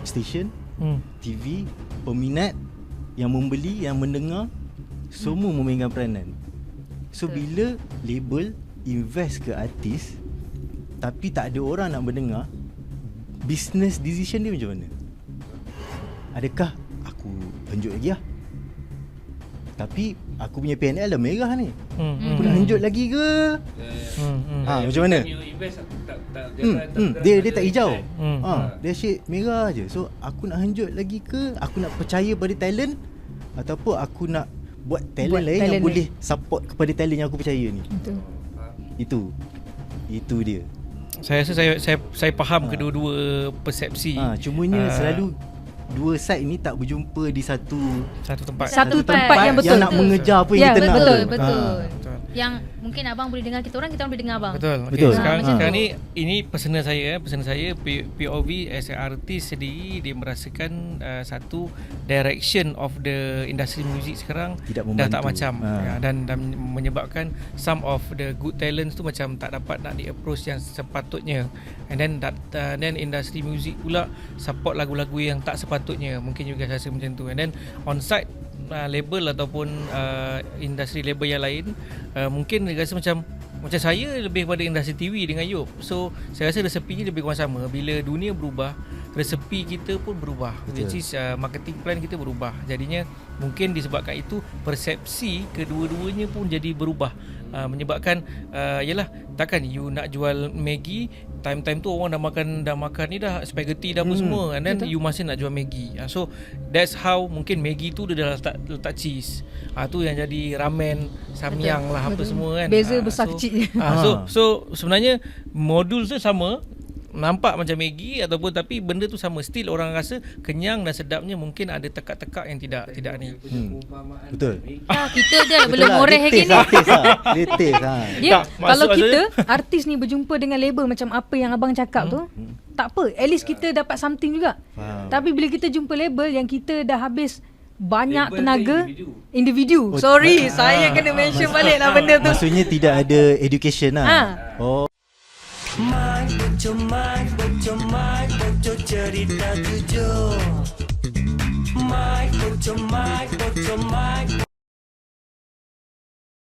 station, TV, peminat, yang membeli, yang mendengar, semua memegang peranan. So bila label invest ke artis tapi tak ada orang nak mendengar, business decision dia macam mana? Adakah aku henjut lagi lah, tapi aku punya PNL dah merah ni, aku nak henjut lagi ke? Macam mana? Dia tak hijau. Dia shade merah je. So aku nak henjut lagi ke? Aku nak percaya pada talent, ataupun aku nak buat talent lain yang boleh support kepada talent yang aku percaya ni. Itu dia. Saya rasa saya faham kedua-dua persepsi. Cumanya selalu dua side ni tak berjumpa di satu tempat yang betul, yang nak mengejar apa yang kita nak. Betul. Yang mungkin abang boleh dengar kita orang boleh dengar abang. Betul. Betul. Sekarang ni ini personal saya POV as a artist sendiri, dia merasakan satu direction of the industry music sekarang dah tak macam dan menyebabkan some of the good talents tu macam tak dapat nak di-approach yang sepatutnya, and then industry music pula support lagu-lagu yang tak sepatutnya, mungkin juga saya rasa macam tu. And then on side label ataupun industri label yang lain, mungkin dia rasa macam saya lebih pada industri TV dengan Yop. So saya rasa resepinya lebih kurang sama. Bila dunia berubah, resepi kita pun berubah. Which is marketing plan kita berubah. Jadinya mungkin disebabkan itu persepsi kedua-duanya pun jadi berubah. Menyebabkan yalah, takkan you nak jual Maggi, time tu orang dah makan ni dah spaghetti dah apa semua, and then you masih nak jual Maggi. So that's how mungkin Maggi tu dia dah letak cheese. Tu yang jadi ramen, samyang lah apa semua kan. Beza besar kecil. So sebenarnya modul tu sama, nampak macam Maggi ataupun, tapi benda tu sama. Still orang rasa kenyang dan sedapnya, mungkin ada tekak-tekak yang tidak ni. Betul. Kita dah belum oreh lagi ni. Latest Kalau kita artis ni berjumpa dengan label macam apa yang abang cakap tu, tak apa, at least kita dapat something juga. Tapi bila kita jumpa label yang kita dah habis banyak label tenaga individu. Saya kena mention balik lah benda tu. Maksudnya tidak ada education lah. Bocor cerita tujuh. Bocor